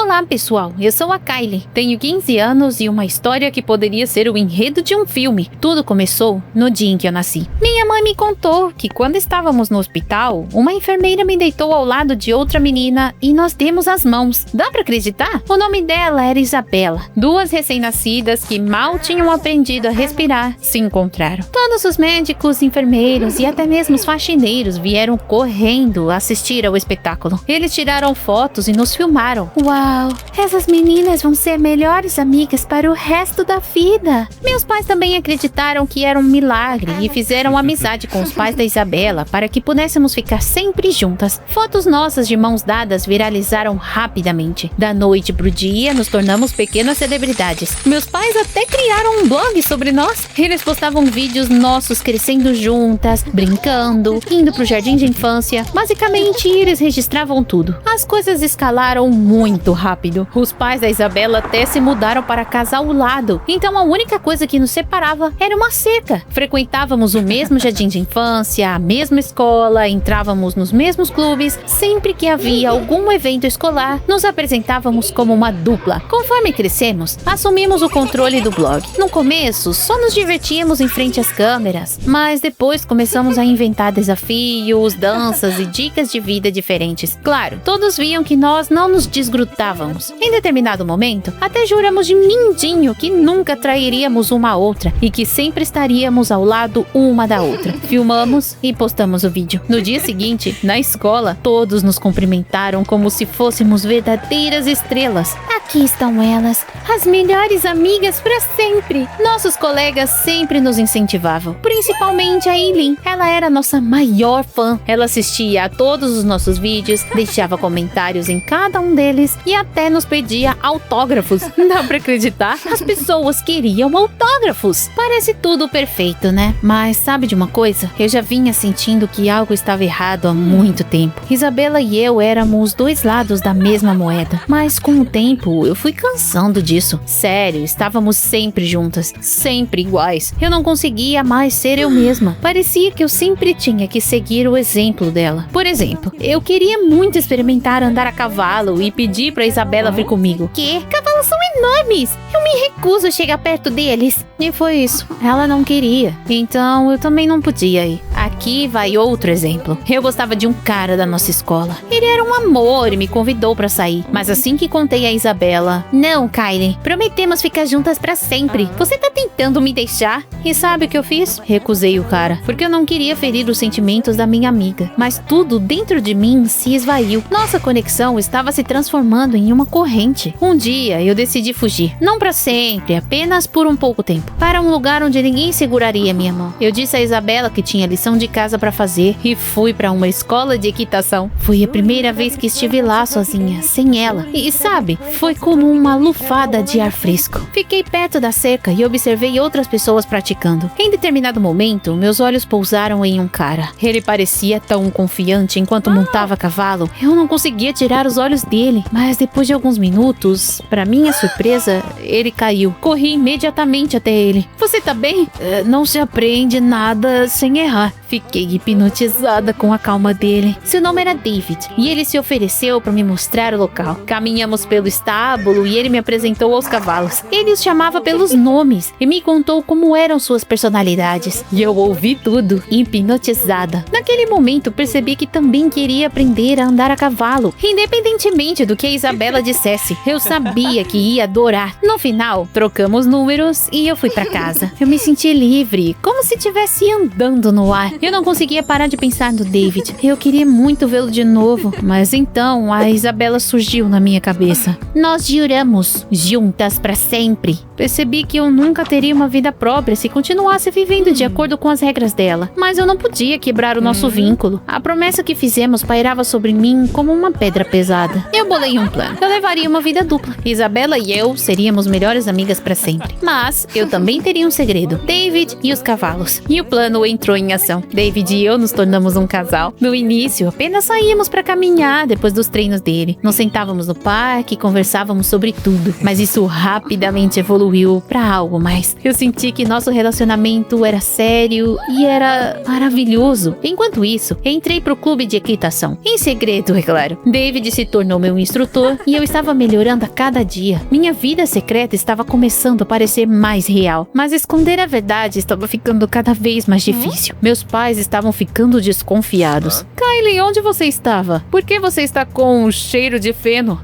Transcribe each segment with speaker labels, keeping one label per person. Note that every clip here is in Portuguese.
Speaker 1: Olá, pessoal, eu sou a Kylie, tenho 15 anos e uma história que poderia ser o enredo de um filme. Tudo começou no dia em que eu nasci. Minha mãe me contou que quando estávamos no hospital, uma enfermeira me deitou ao lado de outra menina e nós demos as mãos. Dá pra acreditar? O nome dela era Isabela. Duas recém-nascidas que mal tinham aprendido a respirar se encontraram. Todos os médicos, enfermeiros e até mesmo os faxineiros vieram correndo assistir ao espetáculo. Eles tiraram fotos e nos filmaram. Uau, essas meninas vão ser melhores amigas para o resto da vida. Meus pais também acreditaram que era um milagre e fizeram amizade com os pais da Isabela para que pudéssemos ficar sempre juntas. Fotos nossas de mãos dadas viralizaram rapidamente. Da noite pro dia, nos tornamos pequenas celebridades. Meus pais até criaram um blog sobre nós. Eles postavam vídeos nossos crescendo juntas, brincando, indo pro jardim de infância. Basicamente, eles registravam tudo. As coisas escalaram muito rápido. Os pais da Isabela até se mudaram para a casa ao lado. Então a única coisa que nos separava era uma cerca. Frequentávamos o mesmo jardim de infância, a mesma escola, entrávamos nos mesmos clubes. Sempre que havia algum evento escolar, nos apresentávamos como uma dupla. Conforme crescemos, assumimos o controle do blog. No começo, só nos divertíamos em frente às câmeras, mas depois começamos a inventar desafios, danças e dicas de vida diferentes. Claro, todos viam que nós não nos desgrudávamos. Em determinado momento, até juramos de mindinho que nunca trairíamos uma a outra e que sempre estaríamos ao lado uma da outra. Filmamos e postamos o vídeo. No dia seguinte, na escola, todos nos cumprimentaram como se fôssemos verdadeiras estrelas. Aqui estão elas, as melhores amigas para sempre. Nossos colegas sempre nos incentivavam, principalmente a Eileen. Ela era nossa maior fã. Ela assistia a todos os nossos vídeos, deixava comentários em cada um deles e até nos pedia autógrafos. Dá pra acreditar? As pessoas queriam autógrafos. Parece tudo perfeito, né? Mas sabe de uma coisa? Eu já vinha sentindo que algo estava errado há muito tempo. Isabela e eu éramos os dois lados da mesma moeda. Mas com o tempo, eu fui cansando disso. Sério, estávamos sempre juntas, sempre iguais. Eu não conseguia mais ser eu mesma. Parecia que eu sempre tinha que seguir o exemplo dela. Por exemplo, eu queria muito experimentar andar a cavalo e pedir pra Isabela vir comigo. Que? Cavalos são enormes! Eu me recuso a chegar perto deles. E foi isso. Ela não queria. Então eu também não podia ir. Aqui vai outro exemplo. Eu gostava de um cara da nossa escola. Ele era um amor e me convidou pra sair. Mas assim que contei a Isabela... Não, Kylie. Prometemos ficar juntas pra sempre. Você tá tentando me deixar? E sabe o que eu fiz? Recusei o cara. Porque eu não queria ferir os sentimentos da minha amiga. Mas tudo dentro de mim se esvaiu. Nossa conexão estava se transformando em uma corrente. Um dia eu decidi fugir. Não pra sempre, apenas por um pouco tempo. Para um lugar onde ninguém seguraria minha mão. Eu disse a Isabela que tinha lição de casa pra fazer e fui pra uma escola de equitação. Foi a primeira vez que estive lá sozinha, sem ela. E sabe, foi como uma lufada de ar fresco. Fiquei perto da cerca e observei outras pessoas praticando. Em determinado momento, meus olhos pousaram em um cara. Ele parecia tão confiante enquanto montava a cavalo. Eu não conseguia tirar os olhos dele. Mas depois de alguns minutos, pra minha surpresa, ele caiu. Corri imediatamente até ele. Você tá bem? Não se aprende nada sem errar. Fiquei hipnotizada com a calma dele. Seu nome era David e ele se ofereceu para me mostrar o local. Caminhamos pelo estábulo e ele me apresentou aos cavalos. Ele os chamava pelos nomes e me contou como eram suas personalidades. E eu ouvi tudo, hipnotizada. Naquele momento percebi que também queria aprender a andar a cavalo, independentemente do que a Isabela dissesse. Eu sabia que ia adorar. No final, trocamos números e eu fui para casa. Eu me senti livre, como se estivesse andando no ar. Eu não conseguia parar de pensar no David. Eu queria muito vê-lo de novo. Mas então a Isabela surgiu na minha cabeça. Nós juramos juntas pra sempre. Percebi que eu nunca teria uma vida própria se continuasse vivendo de acordo com as regras dela. Mas eu não podia quebrar o nosso vínculo. A promessa que fizemos pairava sobre mim como uma pedra pesada. Eu bolei um plano. Eu levaria uma vida dupla. Isabela e eu seríamos melhores amigas pra sempre. Mas eu também teria um segredo. David e os cavalos. E o plano entrou em ação. David e eu nos tornamos um casal. No início, apenas saíamos pra caminhar depois dos treinos dele. Nos sentávamos no parque e conversávamos sobre tudo. Mas isso rapidamente evoluiu pra algo mais. Eu senti que nosso relacionamento era sério e era maravilhoso. Enquanto isso, entrei pro clube de equitação. Em segredo, é claro. David se tornou meu instrutor e eu estava melhorando a cada dia. Minha vida secreta estava começando a parecer mais real. Mas esconder a verdade estava ficando cada vez mais difícil. Meus pais estavam ficando desconfiados. Kylie, onde você estava? Por que você está com um cheiro de feno?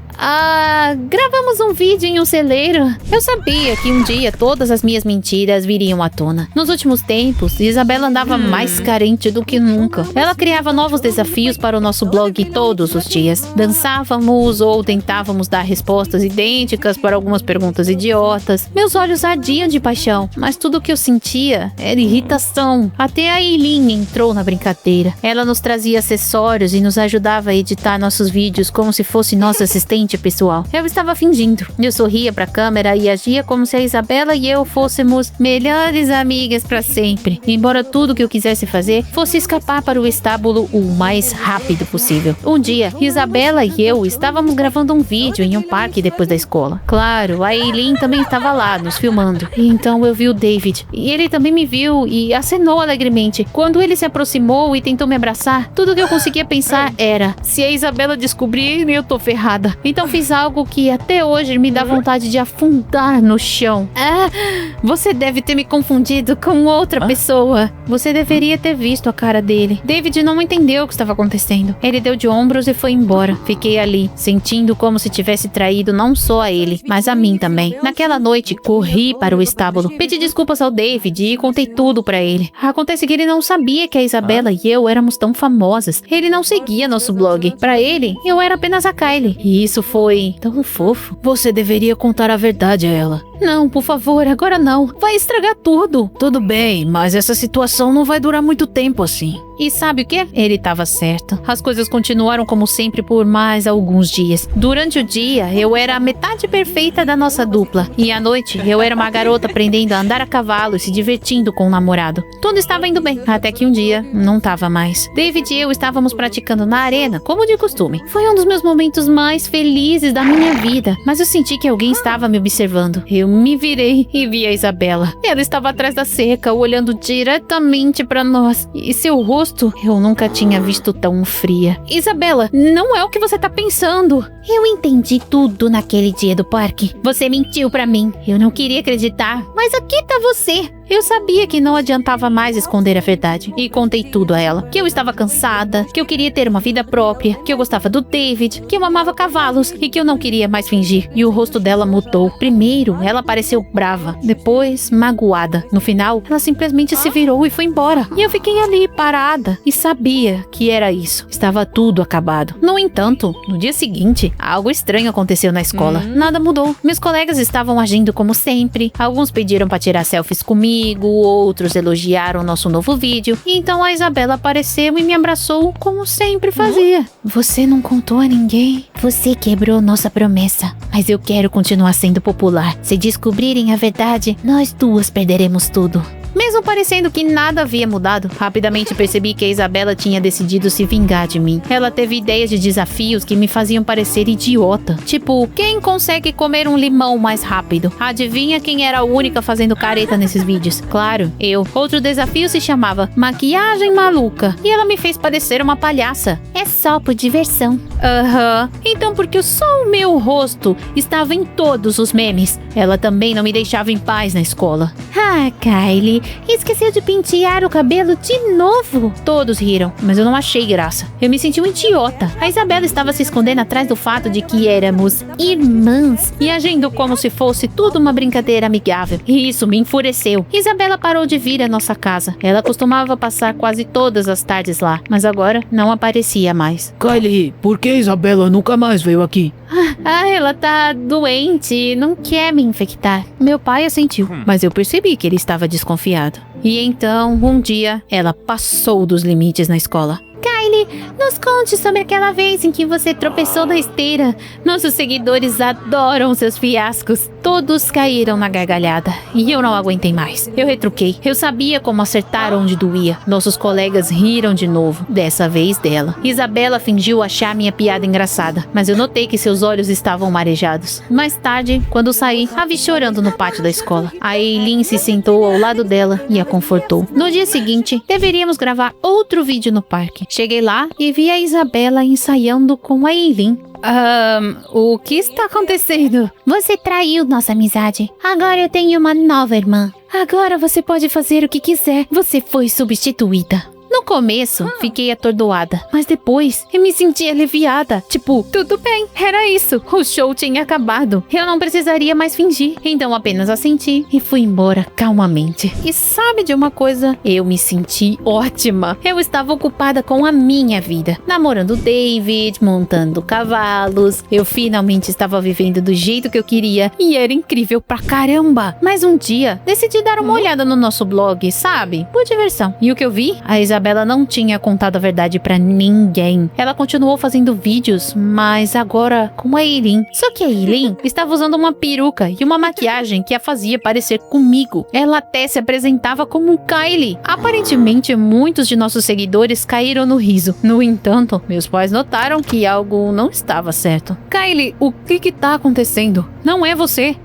Speaker 1: Gravamos um vídeo em um celeiro. Eu sabia que um dia todas as minhas mentiras viriam à tona. Nos últimos tempos, Isabela andava mais carente do que nunca. Ela criava novos desafios para o nosso blog todos os dias. Dançávamos ou tentávamos dar respostas idênticas para algumas perguntas idiotas. Meus olhos ardiam de paixão, mas tudo o que eu sentia era irritação. Até a Eileen entrou na brincadeira. Ela nos trazia acessórios e nos ajudava a editar nossos vídeos como se fosse nossa assistente pessoal. Eu estava fingindo. Eu sorria pra câmera e agia como se a Isabela e eu fôssemos melhores amigas pra sempre. Embora tudo que eu quisesse fazer fosse escapar para o estábulo o mais rápido possível. Um dia, Isabela e eu estávamos gravando um vídeo em um parque depois da escola. Claro, a Eileen também estava lá, nos filmando. E então eu vi o David. E ele também me viu e acenou alegremente. Quando ele se aproximou e tentou me abraçar, tudo que eu conseguia pensar era: se a Isabela descobrir, eu tô ferrada. Então fiz algo que até hoje me dá vontade de afundar no chão. Você deve ter me confundido com outra pessoa. Você deveria ter visto a cara dele. David não entendeu o que estava acontecendo. Ele deu de ombros e foi embora. Fiquei ali, sentindo como se tivesse traído não só a ele, mas a mim também. Naquela noite, corri para o estábulo. Pedi desculpas ao David e contei tudo pra ele. Acontece que ele não sabia que a Isabela e eu éramos tão famosas. Ele não seguia nosso blog. Pra ele, eu era apenas a Kylie. E isso foi tão fofo. Você deveria contar a verdade a ela. Não, por favor, agora não. Vai estragar tudo. Tudo bem, mas essa situação não vai durar muito tempo assim. E sabe o que? Ele estava certo. As coisas continuaram como sempre por mais alguns dias. Durante o dia, eu era a metade perfeita da nossa dupla. E à noite, eu era uma garota aprendendo a andar a cavalo e se divertindo com o namorado. Tudo estava indo bem, até que um dia, não estava mais. David e eu estávamos praticando na arena, como de costume. Foi um dos meus momentos mais felizes da minha vida. Mas eu senti que alguém estava me observando. Eu me virei e vi a Isabela. Ela estava atrás da cerca, olhando diretamente para nós. E seu rosto eu nunca tinha visto tão fria. Isabela, não é o que você tá pensando. Eu entendi tudo naquele dia do parque. Você mentiu pra mim. Eu não queria acreditar. Mas aqui tá você. Eu sabia que não adiantava mais esconder a verdade. E contei tudo a ela. Que eu estava cansada, que eu queria ter uma vida própria, que eu gostava do David, que eu amava cavalos e que eu não queria mais fingir. E o rosto dela mudou. Primeiro, ela pareceu brava. Depois, magoada. No final, ela simplesmente se virou e foi embora. E eu fiquei ali, parada. E sabia que era isso. Estava tudo acabado. No entanto, no dia seguinte, algo estranho aconteceu na escola. Nada mudou. Meus colegas estavam agindo como sempre. Alguns pediram para tirar selfies comigo. Outros elogiaram nosso novo vídeo. E então a Isabela apareceu e me abraçou como sempre fazia. Você não contou a ninguém? Você quebrou nossa promessa. Mas eu quero continuar sendo popular. Se descobrirem a verdade, nós duas perderemos tudo. Mesmo parecendo que nada havia mudado, rapidamente percebi que a Isabela tinha decidido se vingar de mim. Ela teve ideias de desafios que me faziam parecer idiota. Tipo, quem consegue comer um limão mais rápido? Adivinha quem era a única fazendo careta nesses vídeos? Claro, eu. Outro desafio se chamava maquiagem maluca. E ela me fez parecer uma palhaça. É só por diversão. Então porque só o meu rosto estava em todos os memes. Ela também não me deixava em paz na escola. Kylie, esqueceu de pentear o cabelo de novo? Todos riram, mas eu não achei graça. Eu me senti um idiota. A Isabela estava se escondendo atrás do fato de que éramos irmãs e agindo como se fosse tudo uma brincadeira amigável. E isso me enfureceu. Isabela parou de vir à nossa casa. Ela costumava passar quase todas as tardes lá, mas agora não aparecia mais.
Speaker 2: Kylie, por que Isabela nunca mais veio aqui?
Speaker 1: Ela tá doente, não quer me infectar. Meu pai assentiu, mas eu percebi que ele estava desconfiado. E então, um dia, ela passou dos limites na escola. Kylie, nos conte sobre aquela vez em que você tropeçou na esteira. Nossos seguidores adoram seus fiascos. Todos caíram na gargalhada e eu não aguentei mais. Eu retruquei. Eu sabia como acertar onde doía. Nossos colegas riram de novo, dessa vez dela. Isabela fingiu achar minha piada engraçada, mas eu notei que seus olhos estavam marejados. Mais tarde, quando saí, a vi chorando no pátio da escola. A Eileen se sentou ao lado dela e a confortou. No dia seguinte, deveríamos gravar outro vídeo no parque. Cheguei lá e vi a Isabela ensaiando com a Eileen. O que está acontecendo? Você traiu nossa amizade. Agora eu tenho uma nova irmã. Agora você pode fazer o que quiser. Você foi substituída. No começo, fiquei atordoada, mas depois eu me senti aliviada. Tipo, tudo bem, era isso. O show tinha acabado. Eu não precisaria mais fingir. Então apenas assenti e fui embora calmamente. E sabe de uma coisa? Eu me senti ótima. Eu estava ocupada com a minha vida. Namorando o David, montando cavalos. Eu finalmente estava vivendo do jeito que eu queria. E era incrível pra caramba. Mas um dia, decidi dar uma olhada no nosso blog, sabe? Por diversão. E o que eu vi? A Isabela não tinha contado a verdade pra ninguém. Ela continuou fazendo vídeos, mas agora com a Eileen. Só que a Eileen estava usando uma peruca e uma maquiagem que a fazia parecer comigo. Ela até se apresentava como um Kylie. Aparentemente, muitos de nossos seguidores caíram no riso. No entanto, meus pais notaram que algo não estava certo. Kylie, o que tá acontecendo? Não é você.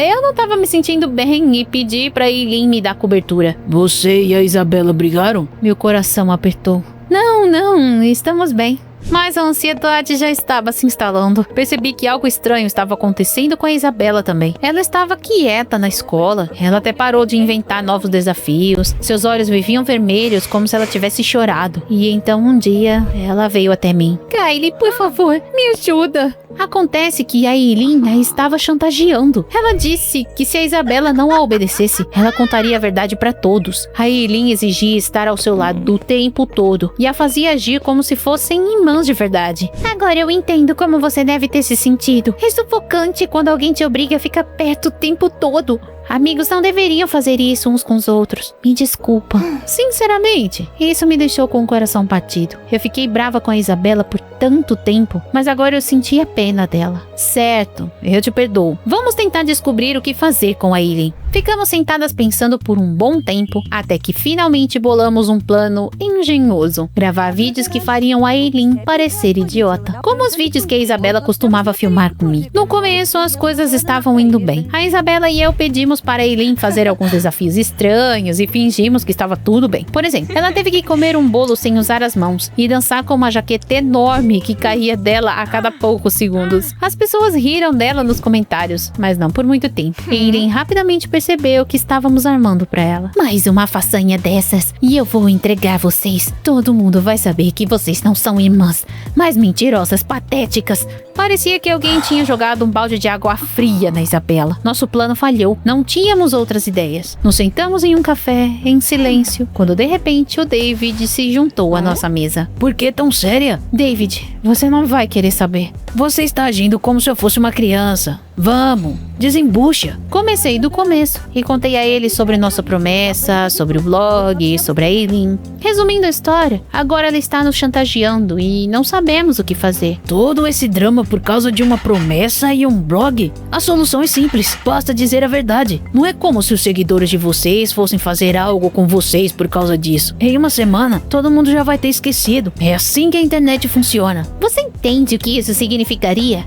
Speaker 1: Eu não tava me sentindo bem e pedi pra Eileen me dar cobertura.
Speaker 2: Você e a Isabela brigaram?
Speaker 1: Meu coração apertou. Não, estamos bem. Mas a ansiedade já estava se instalando. Percebi que algo estranho estava acontecendo com a Isabela também. Ela estava quieta na escola. Ela até parou de inventar novos desafios. Seus olhos viviam vermelhos, como se ela tivesse chorado. E então um dia, ela veio até mim. Kylie, por favor, me ajuda. Acontece que a Eileen a estava chantageando. Ela disse que se a Isabela não a obedecesse, ela contaria a verdade para todos. A Eileen exigia estar ao seu lado o tempo todo e a fazia agir como se fossem irmãs de verdade. Agora eu entendo como você deve ter se sentido. É sufocante quando alguém te obriga a ficar perto o tempo todo. Amigos não deveriam fazer isso uns com os outros. Me desculpa. Sinceramente, isso me deixou com o coração partido. Eu fiquei brava com a Isabela por tanto tempo, mas agora eu senti a pena dela. Certo, eu te perdoo. Vamos tentar descobrir o que fazer com a Eileen. Ficamos sentadas pensando por um bom tempo, até que finalmente bolamos um plano engenhoso. Gravar vídeos que fariam a Eileen parecer idiota, como os vídeos que a Isabela costumava filmar comigo. No começo, as coisas estavam indo bem. A Isabela e eu pedimos para a Eileen fazer alguns desafios estranhos e fingimos que estava tudo bem. Por exemplo, ela teve que comer um bolo sem usar as mãos e dançar com uma jaqueta enorme que caía dela a cada poucos segundos. As pessoas riram dela nos comentários, mas não por muito tempo. Eileen rapidamente percebeu que estávamos armando para ela. Mais uma façanha dessas e eu vou entregar vocês. Todo mundo vai saber que vocês não são irmãs, mas mentirosas patéticas. Parecia que alguém tinha jogado um balde de água fria na Isabela. Nosso plano falhou. Não tínhamos outras ideias. Nos sentamos em um café, em silêncio, quando de repente o David se juntou à nossa mesa.
Speaker 2: Por que tão séria?
Speaker 1: David, você não vai querer saber.
Speaker 2: Você está agindo como se eu fosse uma criança. Vamos, desembucha.
Speaker 1: Comecei do começo e contei a ele sobre nossa promessa, sobre o blog, sobre a Eileen. Resumindo a história, agora ela está nos chantageando e não sabemos o que fazer.
Speaker 2: Todo esse drama por causa de uma promessa e um blog? A solução é simples, basta dizer a verdade. Não é como se os seguidores de vocês fossem fazer algo com vocês por causa disso. Em uma semana, todo mundo já vai ter esquecido. É assim que a internet funciona.
Speaker 1: Você entende o que isso significaria?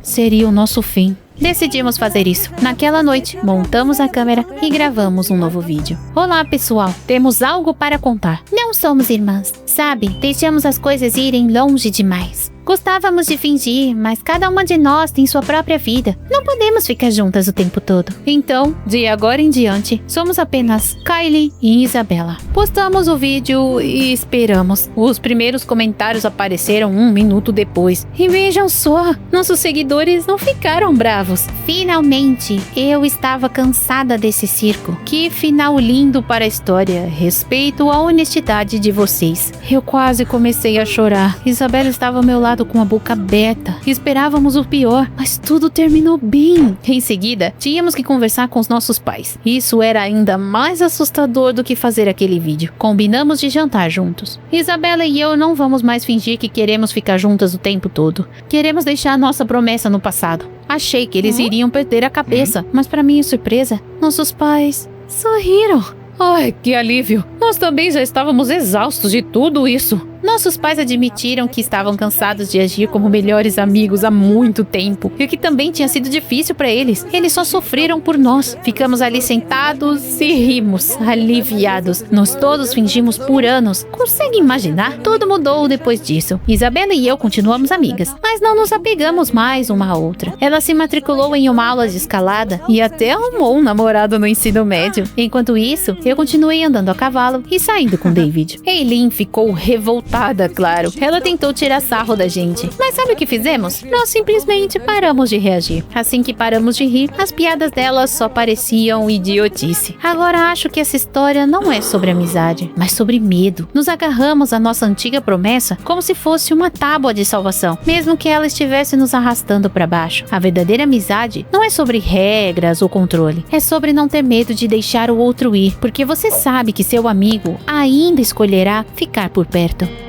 Speaker 1: Seria o nosso fim. Decidimos fazer isso. Naquela noite, montamos a câmera e gravamos um novo vídeo. Olá, pessoal. Temos algo para contar. Não somos irmãs. Sabe, deixamos as coisas irem longe demais. Gostávamos de fingir, mas cada uma de nós tem sua própria vida. Não podemos ficar juntas o tempo todo. Então, de agora em diante, somos apenas Kylie e Isabela. Postamos o vídeo e esperamos. Os primeiros comentários apareceram 1 minuto depois. E vejam só, nossos seguidores não ficaram bravos. Finalmente, eu estava cansada desse circo. Que final lindo para a história. Respeito a honestidade de vocês. Eu quase comecei a chorar. Isabela estava ao meu lado lado com a boca aberta. Esperávamos o pior, mas tudo terminou bem. Em seguida, tínhamos que conversar com os nossos pais. Isso era ainda mais assustador do que fazer aquele vídeo. Combinamos de jantar juntos. Isabela e eu não vamos mais fingir que queremos ficar juntas o tempo todo. Queremos deixar nossa promessa no passado. Achei que eles iriam perder a cabeça, mas para minha surpresa, nossos pais sorriram. Ai, que alívio! Nós também já estávamos exaustos de tudo isso. Nossos pais admitiram que estavam cansados de agir como melhores amigos há muito tempo e que também tinha sido difícil para eles. Eles só sofreram por nós. Ficamos ali sentados e rimos, aliviados. Nós todos fingimos por anos. Consegue imaginar? Tudo mudou depois disso. Isabela e eu continuamos amigas, mas não nos apegamos mais uma à outra. Ela se matriculou em uma aula de escalada e até arrumou um namorado no ensino médio. Enquanto isso, eu continuei andando a cavalo e saindo com David. Eileen ficou revoltada. Claro, ela tentou tirar sarro da gente. Mas sabe o que fizemos? Nós simplesmente paramos de reagir. Assim que paramos de rir, as piadas dela só pareciam idiotice. Agora acho que essa história não é sobre amizade, mas sobre medo. Nos agarramos à nossa antiga promessa como se fosse uma tábua de salvação, mesmo que ela estivesse nos arrastando para baixo. A verdadeira amizade não é sobre regras ou controle. É sobre não ter medo de deixar o outro ir, porque você sabe que seu amigo ainda escolherá ficar por perto.